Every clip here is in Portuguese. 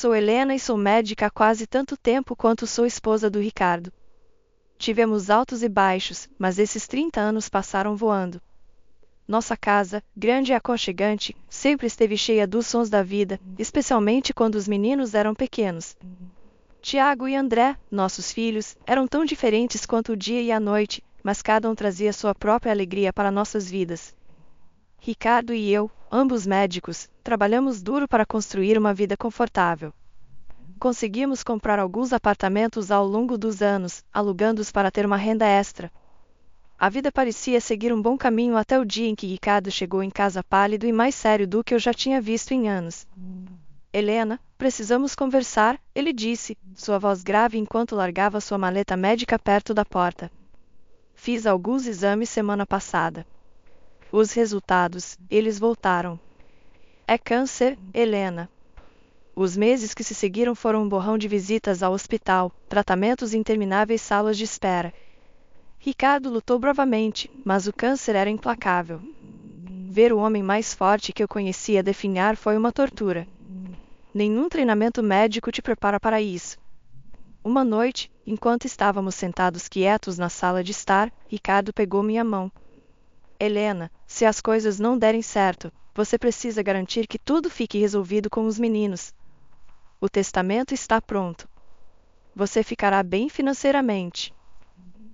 Sou Helena e sou médica há quase tanto tempo quanto sou esposa do Ricardo. Tivemos altos e baixos, mas esses 30 anos passaram voando. Nossa casa, grande e aconchegante, sempre esteve cheia dos sons da vida, especialmente quando os meninos eram pequenos. Tiago e André, nossos filhos, eram tão diferentes quanto o dia e a noite, mas cada um trazia sua própria alegria para nossas vidas. Ricardo e eu, ambos médicos, trabalhamos duro para construir uma vida confortável. Conseguimos comprar alguns apartamentos ao longo dos anos, alugando-os para ter uma renda extra. A vida parecia seguir um bom caminho até o dia em que Ricardo chegou em casa pálido e mais sério do que eu já tinha visto em anos. Helena, precisamos conversar, ele disse, sua voz grave enquanto largava sua maleta médica perto da porta. Fiz alguns exames semana passada. Os resultados, eles voltaram. É câncer, Helena. Os meses que se seguiram foram um borrão de visitas ao hospital, tratamentos e intermináveis salas de espera. Ricardo lutou bravamente, mas o câncer era implacável. Ver o homem mais forte que eu conhecia definhar foi uma tortura. Nenhum treinamento médico te prepara para isso. Uma noite, enquanto estávamos sentados quietos na sala de estar, Ricardo pegou minha mão. Helena, se as coisas não derem certo, você precisa garantir que tudo fique resolvido com os meninos. O testamento está pronto. Você ficará bem financeiramente.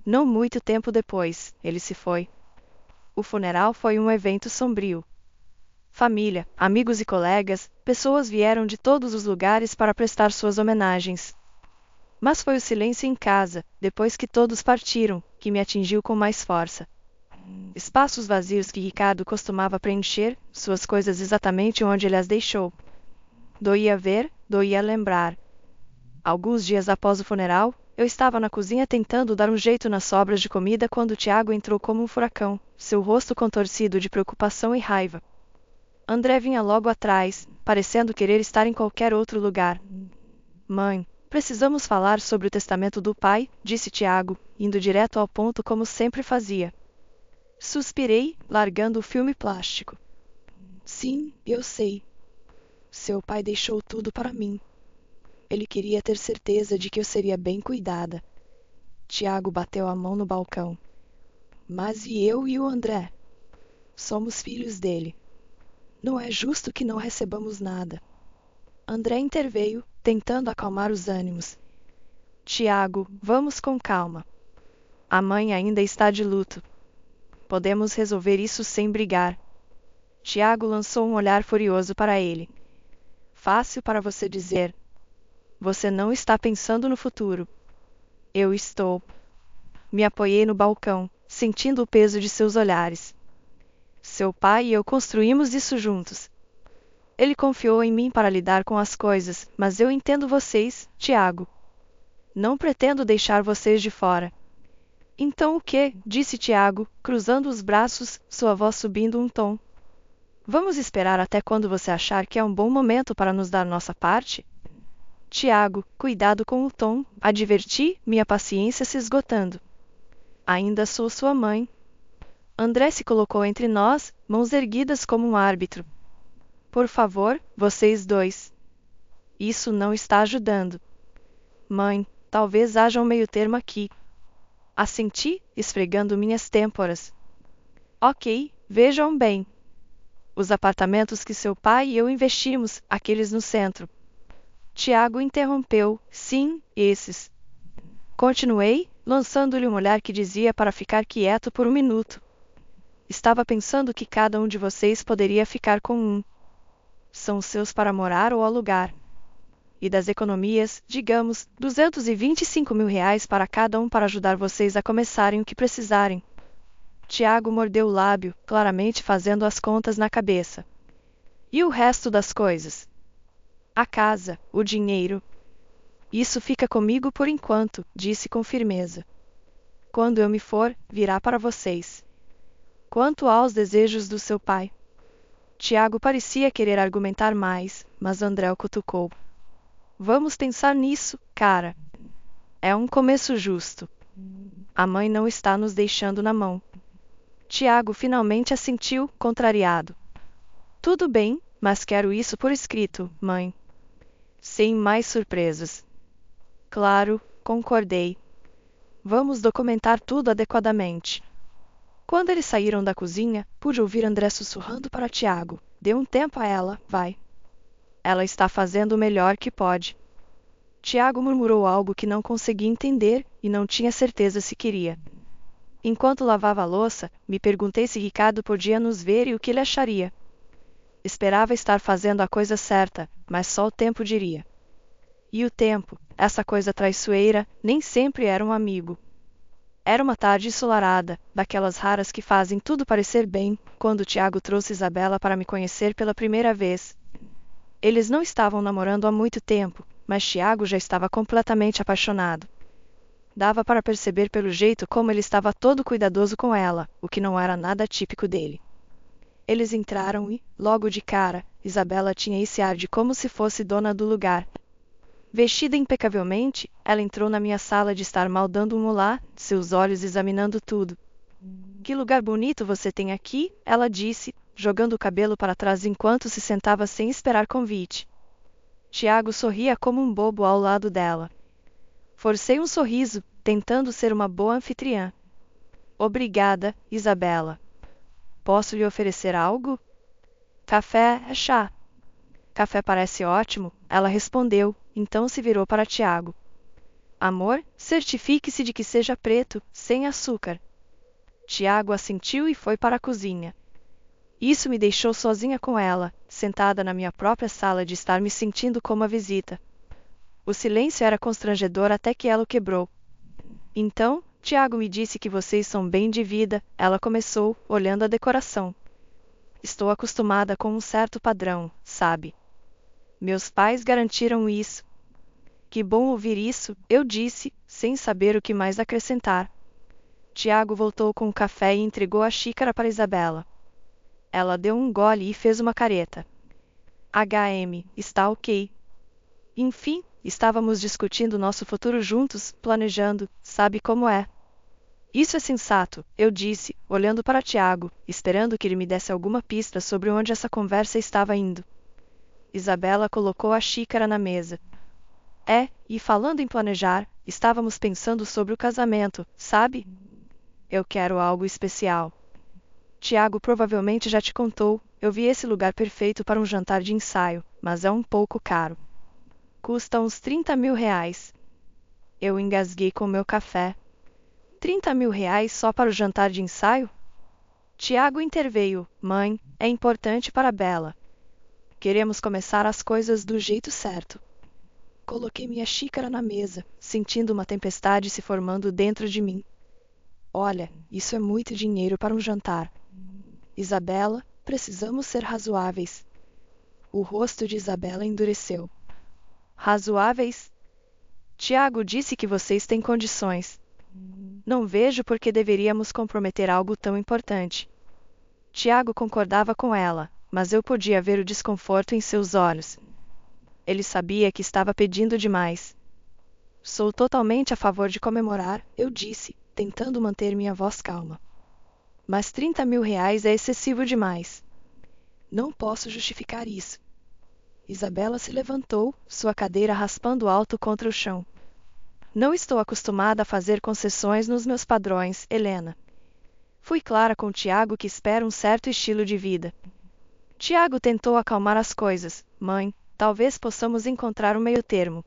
Não muito tempo depois, ele se foi. O funeral foi um evento sombrio. Família, amigos e colegas, pessoas vieram de todos os lugares para prestar suas homenagens. Mas foi o silêncio em casa, depois que todos partiram, que me atingiu com mais força. Espaços vazios que Ricardo costumava preencher, suas coisas exatamente onde ele as deixou. Doía ver, doía lembrar. Alguns dias após o funeral, eu estava na cozinha tentando dar um jeito nas sobras de comida quando Tiago entrou como um furacão, seu rosto contorcido de preocupação e raiva. André vinha logo atrás, parecendo querer estar em qualquer outro lugar. Mãe, precisamos falar sobre o testamento do pai, disse Tiago, indo direto ao ponto como sempre fazia. Suspirei, largando o filme plástico. Sim, eu sei. Seu pai deixou tudo para mim. Ele queria ter certeza de que eu seria bem cuidada. Tiago bateu a mão no balcão. Mas e eu e o André? Somos filhos dele. Não é justo que não recebamos nada. André interveio, tentando acalmar os ânimos. Tiago, vamos com calma. A mãe ainda está de luto. Podemos resolver isso sem brigar. Tiago lançou um olhar furioso para ele. Fácil para você dizer. Você não está pensando no futuro. Eu estou. Me apoiei no balcão, sentindo o peso de seus olhares. Seu pai e eu construímos isso juntos. Ele confiou em mim para lidar com as coisas, mas eu entendo vocês, Tiago. Não pretendo deixar vocês de fora. Então o que? Disse Tiago, cruzando os braços, sua voz subindo um tom. Vamos esperar até quando você achar que é um bom momento para nos dar nossa parte? Tiago, cuidado com o tom, adverti, minha paciência se esgotando. Ainda sou sua mãe. André se colocou entre nós, mãos erguidas como um árbitro. Por favor, vocês dois. Isso não está ajudando. Mãe, talvez haja um meio-termo aqui. Assenti, esfregando minhas têmporas. Ok, vejam bem. Os apartamentos que seu pai e eu investimos, aqueles no centro. Tiago interrompeu, sim, esses. Continuei, lançando-lhe um olhar que dizia para ficar quieto por um minuto. Estava pensando que cada um de vocês poderia ficar com um. São seus para morar ou alugar. E das economias, digamos, R$ 225.000 para cada um para ajudar vocês a começarem o que precisarem. Tiago mordeu o lábio, claramente fazendo as contas na cabeça. E o resto das coisas? A casa, o dinheiro. Isso fica comigo por enquanto, disse com firmeza. Quando eu me for, virá para vocês. Quanto aos desejos do seu pai? Tiago parecia querer argumentar mais, mas André o cutucou. Vamos pensar nisso, cara. É um começo justo. A mãe não está nos deixando na mão. Tiago finalmente assentiu, contrariado. Tudo bem, mas quero isso por escrito, mãe. sem mais surpresas. Claro, concordei. Vamos documentar tudo adequadamente. Quando eles saíram da cozinha, pude ouvir André sussurrando para Tiago. Dê um tempo a ela, vai. Ela está fazendo o melhor que pode. Tiago murmurou algo que não conseguia entender e não tinha certeza se queria. Enquanto lavava a louça, me perguntei se Ricardo podia nos ver e o que ele acharia. Esperava estar fazendo a coisa certa, mas só o tempo diria. E o tempo, essa coisa traiçoeira, nem sempre era um amigo. Era uma tarde ensolarada, daquelas raras que fazem tudo parecer bem, quando Tiago trouxe Isabela para me conhecer pela primeira vez. Eles não estavam namorando há muito tempo, mas Tiago já estava completamente apaixonado. Dava para perceber pelo jeito como ele estava todo cuidadoso com ela, o que não era nada típico dele. Eles entraram e, logo de cara, Isabela tinha esse ar de como se fosse dona do lugar. Vestida impecavelmente, ela entrou na minha sala de estar mal dando um olá, seus olhos examinando tudo. Que lugar bonito você tem aqui, ela disse, jogando o cabelo para trás enquanto se sentava sem esperar convite. Tiago sorria como um bobo ao lado dela. Forcei um sorriso, tentando ser uma boa anfitriã. Obrigada, Isabela. Posso lhe oferecer algo? Café é chá. Café parece ótimo, ela respondeu, então se virou para Tiago. Amor, certifique-se de que seja preto, sem açúcar. Tiago assentiu e foi para a cozinha. Isso me deixou sozinha com ela, sentada na minha própria sala de estar me sentindo como a visita. O silêncio era constrangedor até que ela o quebrou. Então, Tiago me disse que vocês são bem de vida, ela começou, olhando a decoração. Estou acostumada com um certo padrão, sabe? Meus pais garantiram isso. Que bom ouvir isso, eu disse, sem saber o que mais acrescentar. Tiago voltou com o café e entregou a xícara para Isabela. Ela deu um gole e fez uma careta. Está ok. Enfim, estávamos discutindo nosso futuro juntos, planejando, sabe como é. Isso é sensato, eu disse, olhando para Tiago, esperando que ele me desse alguma pista sobre onde essa conversa estava indo. Isabela colocou a xícara na mesa. E falando em planejar, estávamos pensando sobre o casamento, sabe? Eu quero algo especial. Tiago provavelmente já te contou, eu vi esse lugar perfeito para um jantar de ensaio, mas é um pouco caro. Custa uns 30 mil reais. Eu engasguei com meu café. 30 mil reais só para o jantar de ensaio? Tiago interveio, mãe, é importante para Bela. Queremos começar as coisas do jeito certo. Coloquei minha xícara na mesa, sentindo uma tempestade se formando dentro de mim. Olha, isso é muito dinheiro para um jantar. Isabela, precisamos ser razoáveis. O rosto de Isabela endureceu. Razoáveis? Tiago disse que vocês têm condições. Não vejo por que deveríamos comprometer algo tão importante. Tiago concordava com ela, mas eu podia ver o desconforto em seus olhos. Ele sabia que estava pedindo demais. Sou totalmente a favor de comemorar, eu disse, tentando manter minha voz calma. Mas 30 mil reais é excessivo demais. Não posso justificar isso. Isabela se levantou, sua cadeira raspando alto contra o chão. Não estou acostumada a fazer concessões nos meus padrões, Helena. Fui clara com Tiago que espero um certo estilo de vida. Tiago tentou acalmar as coisas. Mãe, talvez possamos encontrar um meio-termo.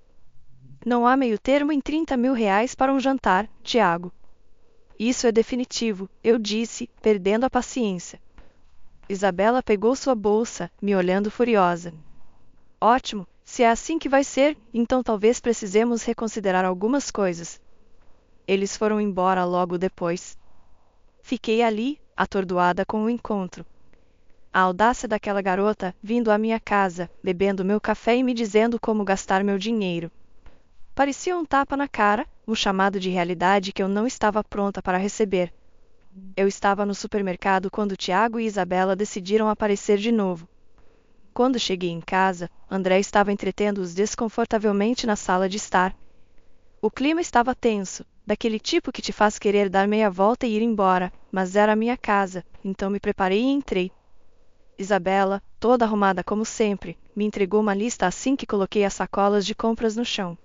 Não há meio-termo em 30 mil reais para um jantar, Tiago. Isso é definitivo, eu disse, perdendo a paciência. Isabela pegou sua bolsa, me olhando furiosa. Ótimo, se é assim que vai ser, então talvez precisemos reconsiderar algumas coisas. Eles foram embora logo depois. Fiquei ali, atordoada com o encontro. A audácia daquela garota, vindo à minha casa, bebendo meu café e me dizendo como gastar meu dinheiro. Parecia um tapa na cara, um chamado de realidade que eu não estava pronta para receber. Eu estava no supermercado quando Tiago e Isabela decidiram aparecer de novo. Quando cheguei em casa, André estava entretendo-os desconfortavelmente na sala de estar. O clima estava tenso, daquele tipo que te faz querer dar meia volta e ir embora, mas era a minha casa, então me preparei e entrei. Isabela, toda arrumada como sempre, me entregou uma lista assim que coloquei as sacolas de compras no chão.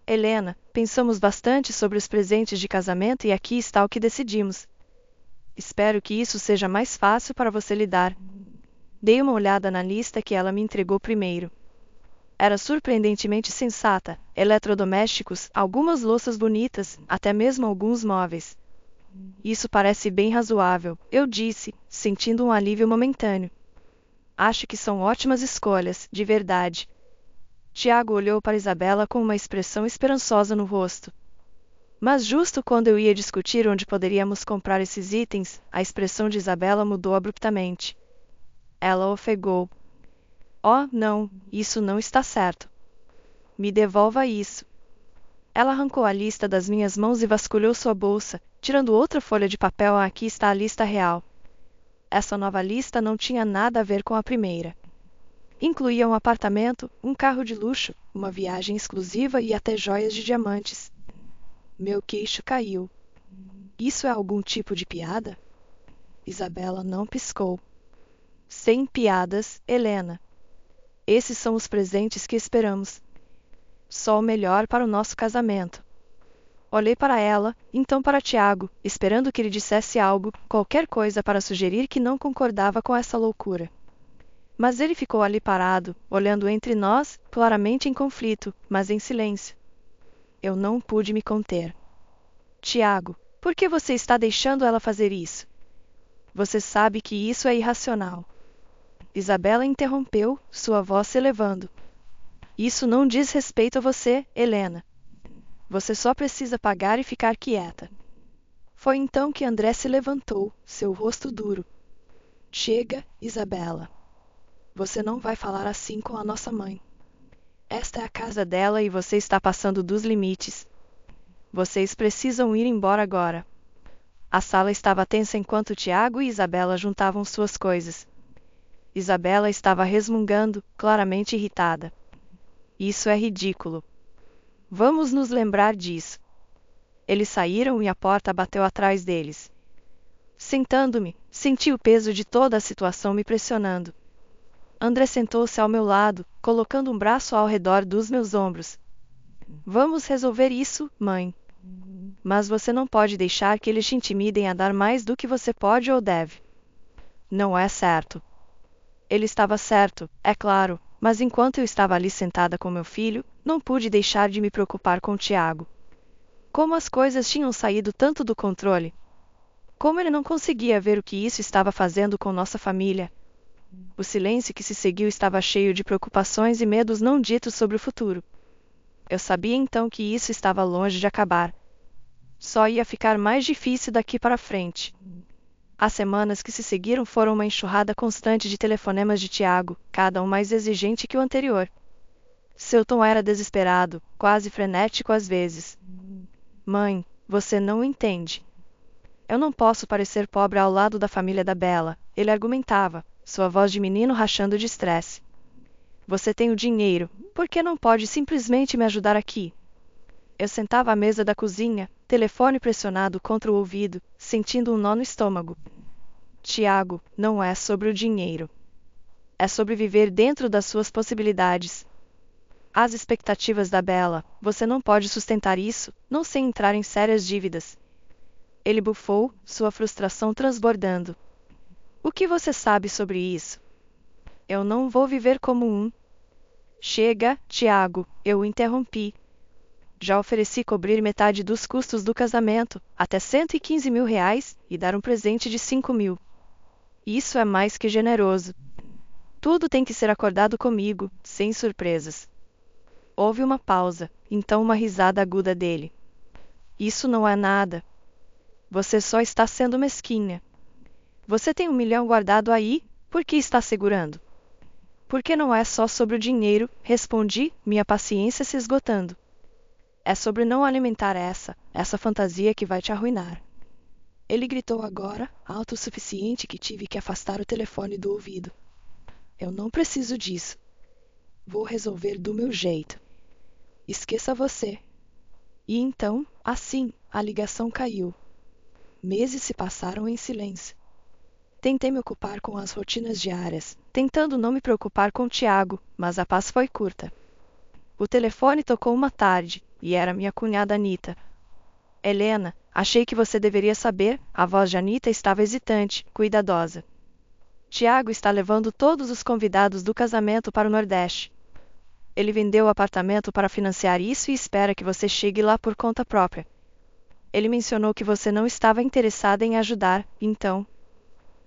Helena, pensamos bastante sobre os presentes de casamento e aqui está o que decidimos. Espero que isso seja mais fácil para você lidar. Dei uma olhada na lista que ela me entregou primeiro. Era surpreendentemente sensata: eletrodomésticos, algumas louças bonitas, até mesmo alguns móveis. Isso parece bem razoável, eu disse, sentindo um alívio momentâneo. Acho que são ótimas escolhas, de verdade. Tiago olhou para Isabela com uma expressão esperançosa no rosto. Mas justo quando eu ia discutir onde poderíamos comprar esses itens, a expressão de Isabela mudou abruptamente. Ela ofegou. Oh, não, isso não está certo. Me devolva isso. Ela arrancou a lista das minhas mãos e vasculhou sua bolsa, tirando outra folha de papel. Aqui está a lista real. Essa nova lista não tinha nada a ver com a primeira. Incluía um apartamento, um carro de luxo, uma viagem exclusiva e até joias de diamantes. Meu queixo caiu. Isso é algum tipo de piada? Isabela não piscou. Sem piadas, Helena. Esses são os presentes que esperamos. Só o melhor para o nosso casamento. Olhei para ela, então para Tiago, esperando que ele dissesse algo, qualquer coisa para sugerir que não concordava com essa loucura. Mas ele ficou ali parado, olhando entre nós, claramente em conflito, mas em silêncio. Eu não pude me conter. Tiago, por que você está deixando ela fazer isso? Você sabe que isso é irracional. Isabela interrompeu, sua voz se elevando. Isso não diz respeito a você, Helena. Você só precisa pagar e ficar quieta. Foi então que André se levantou, seu rosto duro. Chega, Isabela. Você não vai falar assim com a nossa mãe. Esta é a casa dela e você está passando dos limites. Vocês precisam ir embora agora. A sala estava tensa enquanto Tiago e Isabela juntavam suas coisas. Isabela estava resmungando, claramente irritada. Isso é ridículo. Vamos nos lembrar disso. Eles saíram e a porta bateu atrás deles. Sentando-me, senti o peso de toda a situação me pressionando. André sentou-se ao meu lado, colocando um braço ao redor dos meus ombros. Vamos resolver isso, mãe. Mas você não pode deixar que eles te intimidem a dar mais do que você pode ou deve. Não é certo. Ele estava certo, é claro, mas enquanto eu estava ali sentada com meu filho, não pude deixar de me preocupar com Tiago. Como as coisas tinham saído tanto do controle. Como ele não conseguia ver o que isso estava fazendo com nossa família. O silêncio que se seguiu estava cheio de preocupações e medos não ditos sobre o futuro. Eu sabia então que isso estava longe de acabar. Só ia ficar mais difícil daqui para frente. As semanas que se seguiram foram uma enxurrada constante de telefonemas de Tiago, cada um mais exigente que o anterior. Seu tom era desesperado, quase frenético às vezes. Mãe, você não entende. Eu não posso parecer pobre ao lado da família da Bela, ele argumentava, sua voz de menino rachando de estresse. Você tem o dinheiro, por que não pode simplesmente me ajudar aqui? Eu sentava à mesa da cozinha, telefone pressionado contra o ouvido, sentindo um nó no estômago. Tiago, não é sobre o dinheiro. É sobre viver dentro das suas possibilidades. As expectativas da Bela, você não pode sustentar isso, não sem entrar em sérias dívidas. Ele bufou, sua frustração transbordando. O que você sabe sobre isso? Eu não vou viver como um. Chega, Tiago, eu o interrompi. Já ofereci cobrir metade dos custos do casamento, até R$ 115 mil, e dar um presente de 5 mil. Isso é mais que generoso. Tudo tem que ser acordado comigo, sem surpresas. Houve uma pausa, então uma risada aguda dele. Isso não é nada. Você só está sendo mesquinha. Você tem 1 milhão guardado aí, por que está segurando? Porque não é só sobre o dinheiro, respondi, minha paciência se esgotando. É sobre não alimentar essa fantasia que vai te arruinar. Ele gritou agora, alto o suficiente que tive que afastar o telefone do ouvido. Eu não preciso disso. Vou resolver do meu jeito. Esqueça você. E então, assim, a ligação caiu. Meses se passaram em silêncio. Tentei me ocupar com as rotinas diárias, tentando não me preocupar com Tiago, mas a paz foi curta. O telefone tocou uma tarde, e era minha cunhada Anita. Helena, achei que você deveria saber, a voz de Anita estava hesitante, cuidadosa. Tiago está levando todos os convidados do casamento para o Nordeste. Ele vendeu o apartamento para financiar isso e espera que você chegue lá por conta própria. Ele mencionou que você não estava interessada em ajudar, então.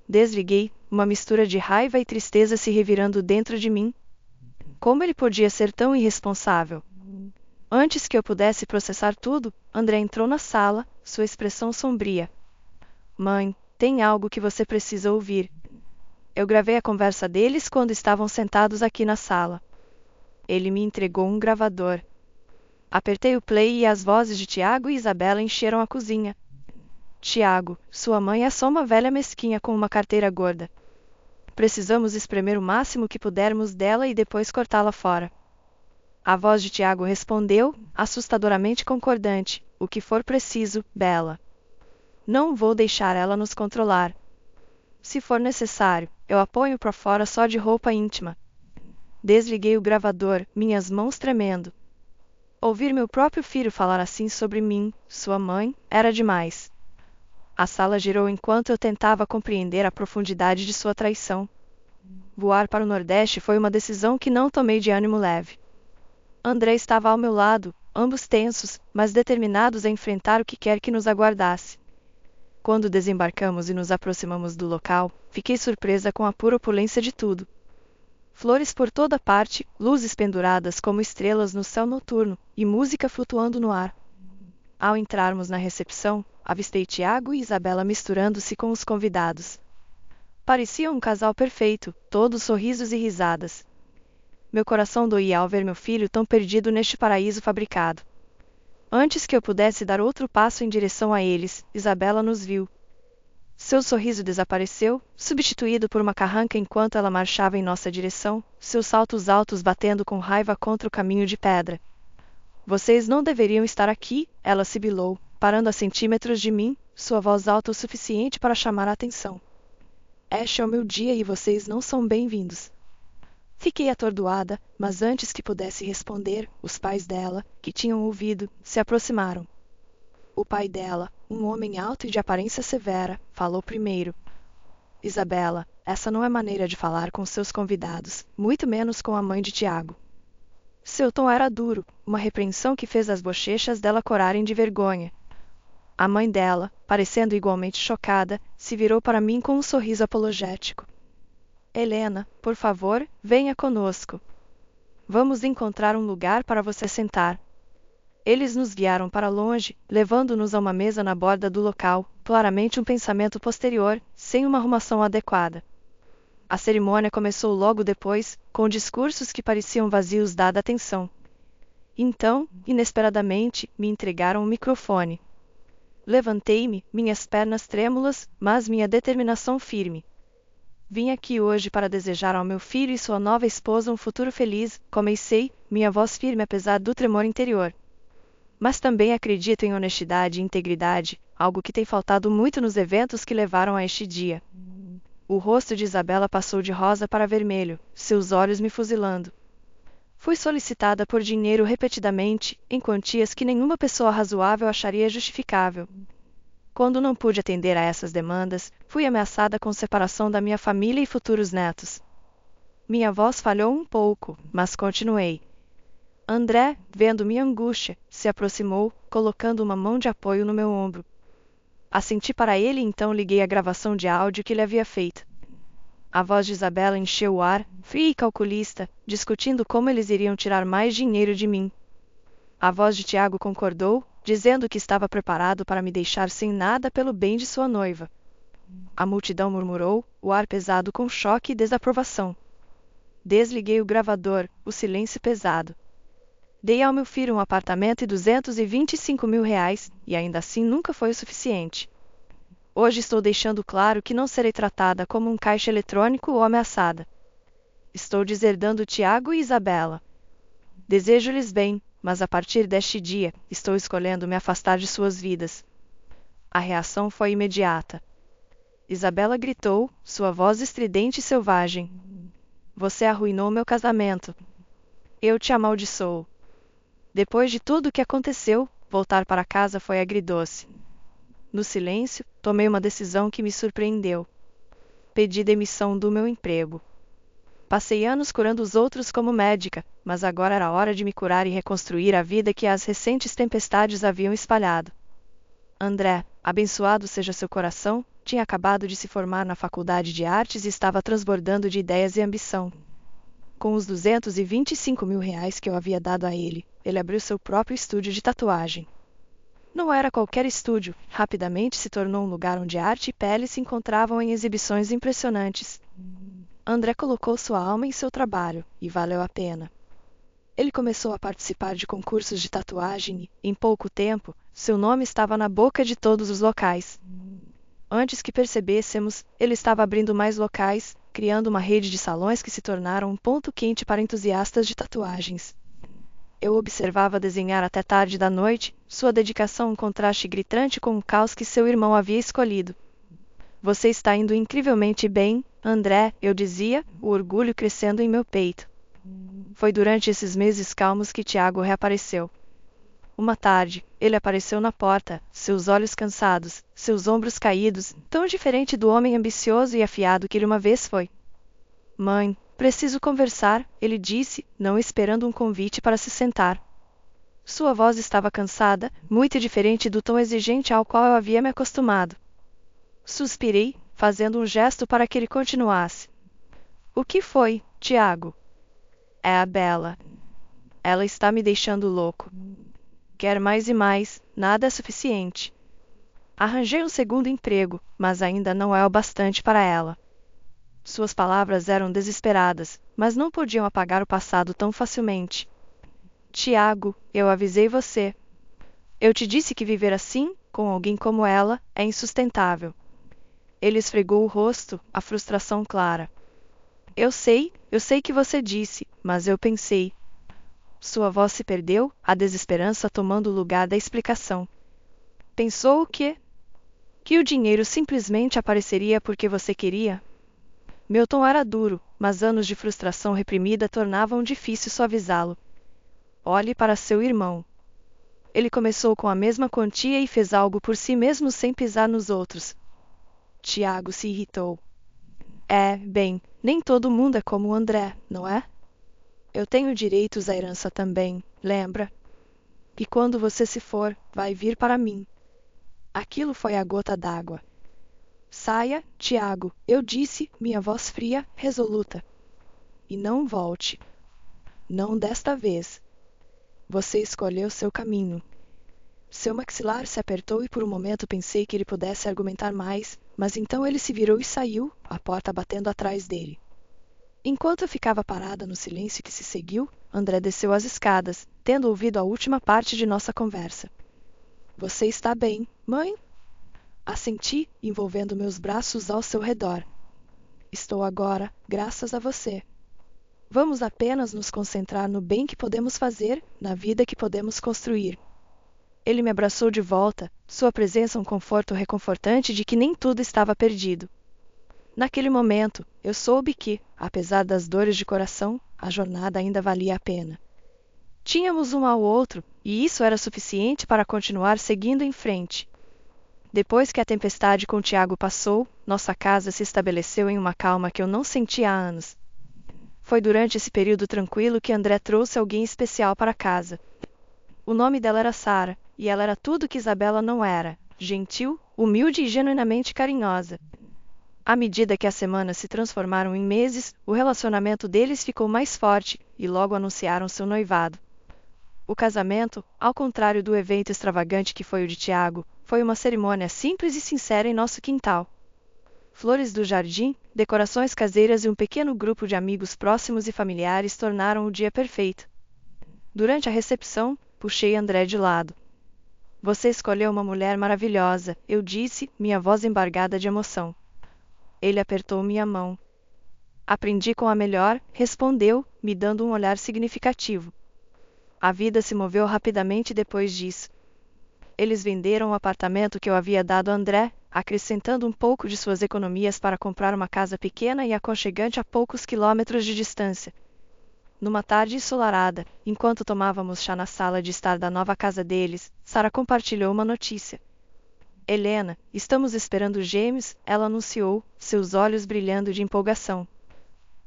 Desliguei, uma mistura de raiva e tristeza se revirando dentro de mim. Como ele podia ser tão irresponsável? Antes que eu pudesse processar tudo, André entrou na sala, sua expressão sombria. Mãe, tem algo que você precisa ouvir. Eu gravei a conversa deles quando estavam sentados aqui na sala. Ele me entregou um gravador. Apertei o play e as vozes de Tiago e Isabela encheram a cozinha. Tiago, sua mãe é só uma velha mesquinha com uma carteira gorda. Precisamos espremer o máximo que pudermos dela e depois cortá-la fora. A voz de Tiago respondeu, assustadoramente concordante, o que for preciso, Bela. Não vou deixar ela nos controlar. Se for necessário, eu a ponho pra fora só de roupa íntima. Desliguei o gravador, minhas mãos tremendo. Ouvir meu próprio filho falar assim sobre mim, sua mãe, era demais. A sala girou enquanto eu tentava compreender a profundidade de sua traição. Voar para o Nordeste foi uma decisão que não tomei de ânimo leve. André estava ao meu lado, ambos tensos, mas determinados a enfrentar o que quer que nos aguardasse. Quando desembarcamos e nos aproximamos do local, fiquei surpresa com a pura opulência de tudo. Flores por toda parte, luzes penduradas como estrelas no céu noturno, e música flutuando no ar. Ao entrarmos na recepção, avistei Tiago e Isabela misturando-se com os convidados. Pareciam um casal perfeito, todos sorrisos e risadas. Meu coração doía ao ver meu filho tão perdido neste paraíso fabricado. Antes que eu pudesse dar outro passo em direção a eles, Isabela nos viu. Seu sorriso desapareceu, substituído por uma carranca enquanto ela marchava em nossa direção, seus saltos altos batendo com raiva contra o caminho de pedra. Vocês não deveriam estar aqui, ela sibilou, parando a centímetros de mim, sua voz alta o suficiente para chamar a atenção. Este é o meu dia e vocês não são bem-vindos. Fiquei atordoada, mas antes que pudesse responder, os pais dela, que tinham ouvido, se aproximaram. O pai dela, um homem alto e de aparência severa, falou primeiro. Isabela, essa não é maneira de falar com seus convidados, muito menos com a mãe de Tiago. Seu tom era duro, uma repreensão que fez as bochechas dela corarem de vergonha. A mãe dela, parecendo igualmente chocada, se virou para mim com um sorriso apologético. Helena, por favor, venha conosco. Vamos encontrar um lugar para você sentar. Eles nos guiaram para longe, levando-nos a uma mesa na borda do local, claramente um pensamento posterior, sem uma arrumação adequada. A cerimônia começou logo depois, com discursos que pareciam vazios dada a atenção. Então, inesperadamente, me entregaram o microfone. Levantei-me, minhas pernas trêmulas, mas minha determinação firme. Vim aqui hoje para desejar ao meu filho e sua nova esposa um futuro feliz, comecei, minha voz firme apesar do tremor interior. Mas também acredito em honestidade e integridade, algo que tem faltado muito nos eventos que levaram a este dia. O rosto de Isabela passou de rosa para vermelho, seus olhos me fuzilando. Fui solicitada por dinheiro repetidamente, em quantias que nenhuma pessoa razoável acharia justificável. Quando não pude atender a essas demandas, fui ameaçada com separação da minha família e futuros netos. Minha voz falhou um pouco, mas continuei. André, vendo minha angústia, se aproximou, colocando uma mão de apoio no meu ombro. Assenti para ele e então liguei a gravação de áudio que ele havia feito. A voz de Isabela encheu o ar, fria e calculista, discutindo como eles iriam tirar mais dinheiro de mim. A voz de Tiago concordou, dizendo que estava preparado para me deixar sem nada pelo bem de sua noiva. A multidão murmurou, o ar pesado com choque e desaprovação. Desliguei o gravador, o silêncio pesado. Dei ao meu filho um apartamento e R$ 225.000, e ainda assim nunca foi o suficiente. Hoje estou deixando claro que não serei tratada como um caixa eletrônico ou ameaçada. Estou deserdando Tiago e Isabela. Desejo-lhes bem, mas a partir deste dia, estou escolhendo me afastar de suas vidas. A reação foi imediata. Isabela gritou, sua voz estridente e selvagem. Você arruinou meu casamento. Eu te amaldiçoo. Depois de tudo o que aconteceu, voltar para casa foi agridoce. No silêncio, tomei uma decisão que me surpreendeu. Pedi demissão do meu emprego. Passei anos curando os outros como médica, mas agora era hora de me curar e reconstruir a vida que as recentes tempestades haviam espalhado. André, abençoado seja seu coração, tinha acabado de se formar na Faculdade de Artes e estava transbordando de ideias e ambição. Com os R$ 225.000 que eu havia dado a ele, ele abriu seu próprio estúdio de tatuagem. Não era qualquer estúdio, rapidamente se tornou um lugar onde arte e pele se encontravam em exibições impressionantes. André colocou sua alma em seu trabalho, e valeu a pena. Ele começou a participar de concursos de tatuagem e, em pouco tempo, seu nome estava na boca de todos os locais. Antes que percebêssemos, ele estava abrindo mais locais, criando uma rede de salões que se tornaram um ponto quente para entusiastas de tatuagens. Eu observava desenhar até tarde da noite, sua dedicação um contraste gritante com o caos que seu irmão havia escolhido. Você está indo incrivelmente bem, André, eu dizia, o orgulho crescendo em meu peito. Foi durante esses meses calmos que Tiago reapareceu. Uma tarde, ele apareceu na porta, seus olhos cansados, seus ombros caídos, tão diferente do homem ambicioso e afiado que ele uma vez foi. Mãe, preciso conversar, ele disse, não esperando um convite para se sentar. Sua voz estava cansada, muito diferente do tom exigente ao qual eu havia me acostumado. Suspirei, fazendo um gesto para que ele continuasse. O que foi, Tiago? É a Bela. Ela está me deixando louco. Quer mais e mais, nada é suficiente. Arranjei um segundo emprego, mas ainda não é o bastante para ela. Suas palavras eram desesperadas, mas não podiam apagar o passado tão facilmente. Tiago, eu avisei você. Eu te disse que viver assim, com alguém como ela, é insustentável. Ele esfregou o rosto, a frustração clara. Eu sei que você disse, mas eu pensei. Sua voz se perdeu, a desesperança tomando o lugar da explicação. Pensou o quê? Que o dinheiro simplesmente apareceria porque você queria? Meu tom era duro, mas anos de frustração reprimida tornavam difícil suavizá-lo. Olhe para seu irmão. Ele começou com a mesma quantia e fez algo por si mesmo sem pisar nos outros. Tiago se irritou. Bem, nem todo mundo é como o André, não é? Eu tenho direitos à herança também, lembra? E quando você se for, vai vir para mim. Aquilo foi a gota d'água. Saia, Tiago, eu disse, minha voz fria, resoluta. E não volte. Não desta vez. Você escolheu seu caminho. Seu maxilar se apertou e por um momento pensei que ele pudesse argumentar mais, mas então ele se virou e saiu, a porta batendo atrás dele. Enquanto eu ficava parada no silêncio que se seguiu, André desceu as escadas, tendo ouvido a última parte de nossa conversa. Você está bem, mãe? Assenti, envolvendo meus braços ao seu redor. Estou agora, graças a você. Vamos apenas nos concentrar no bem que podemos fazer, na vida que podemos construir. Ele me abraçou de volta, sua presença um conforto reconfortante de que nem tudo estava perdido. Naquele momento, eu soube que, apesar das dores de coração, a jornada ainda valia a pena. Tínhamos um ao outro, e isso era suficiente para continuar seguindo em frente. Depois que a tempestade com Tiago passou, nossa casa se estabeleceu em uma calma que eu não sentia há anos. Foi durante esse período tranquilo que André trouxe alguém especial para casa. O nome dela era Sara, e ela era tudo que Isabela não era: gentil, humilde e genuinamente carinhosa. À medida que as semanas se transformaram em meses, o relacionamento deles ficou mais forte, e logo anunciaram seu noivado. O casamento, ao contrário do evento extravagante que foi o de Tiago, foi uma cerimônia simples e sincera em nosso quintal. Flores do jardim, decorações caseiras e um pequeno grupo de amigos próximos e familiares tornaram o dia perfeito. Durante a recepção, puxei André de lado. Você escolheu uma mulher maravilhosa, eu disse, minha voz embargada de emoção. Ele apertou minha mão. Aprendi com a melhor, respondeu, me dando um olhar significativo. A vida se moveu rapidamente depois disso. Eles venderam o apartamento que eu havia dado a André, acrescentando um pouco de suas economias para comprar uma casa pequena e aconchegante a poucos quilômetros de distância. Numa tarde ensolarada, enquanto tomávamos chá na sala de estar da nova casa deles, Sarah compartilhou uma notícia. Helena, estamos esperando gêmeos, ela anunciou, seus olhos brilhando de empolgação.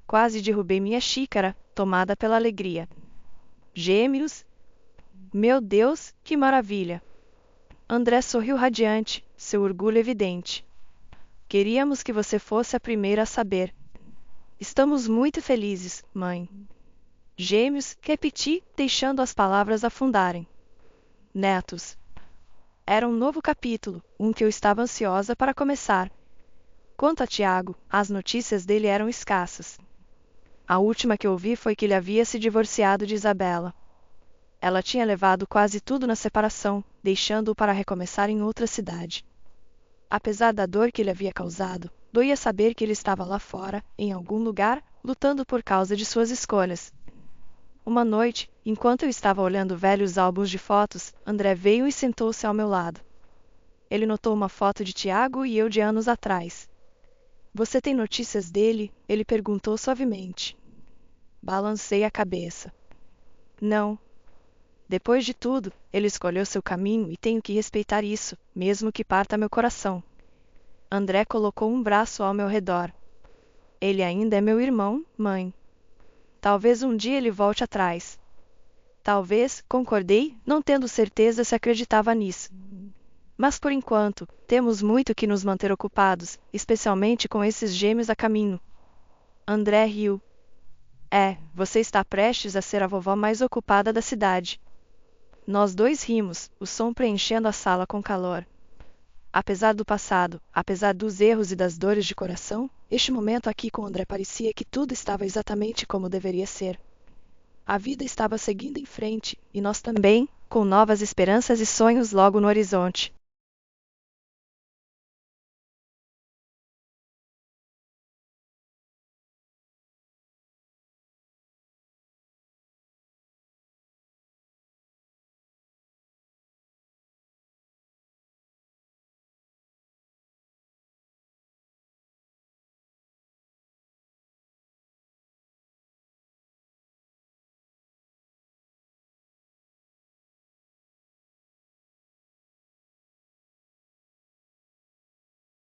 Quase derrubei minha xícara, tomada pela alegria. Gêmeos? Meu Deus, que maravilha! André sorriu radiante, seu orgulho evidente. Queríamos que você fosse a primeira a saber. Estamos muito felizes, mãe. Gêmeos, repeti, deixando as palavras afundarem. Netos. Era um novo capítulo, um que eu estava ansiosa para começar. Quanto a Tiago, as notícias dele eram escassas. A última que ouvi foi que ele havia se divorciado de Isabela. Ela tinha levado quase tudo na separação, deixando-o para recomeçar em outra cidade. Apesar da dor que ele havia causado, doía saber que ele estava lá fora, em algum lugar, lutando por causa de suas escolhas. Uma noite, enquanto eu estava olhando velhos álbuns de fotos, André veio e sentou-se ao meu lado. Ele notou uma foto de Tiago e eu de anos atrás. Você tem notícias dele? Ele perguntou suavemente. Balancei a cabeça. Não. Depois de tudo, ele escolheu seu caminho e tenho que respeitar isso, mesmo que parta meu coração. André colocou um braço ao meu redor. Ele ainda é meu irmão, mãe. Talvez um dia ele volte atrás. Talvez, concordei, não tendo certeza se acreditava nisso. Mas por enquanto, temos muito que nos manter ocupados, especialmente com esses gêmeos a caminho. André riu. Você está prestes a ser a vovó mais ocupada da cidade. Nós dois rimos, o som preenchendo a sala com calor. Apesar do passado, apesar dos erros e das dores de coração, este momento aqui com André parecia que tudo estava exatamente como deveria ser. A vida estava seguindo em frente, e nós também, com novas esperanças e sonhos logo no horizonte.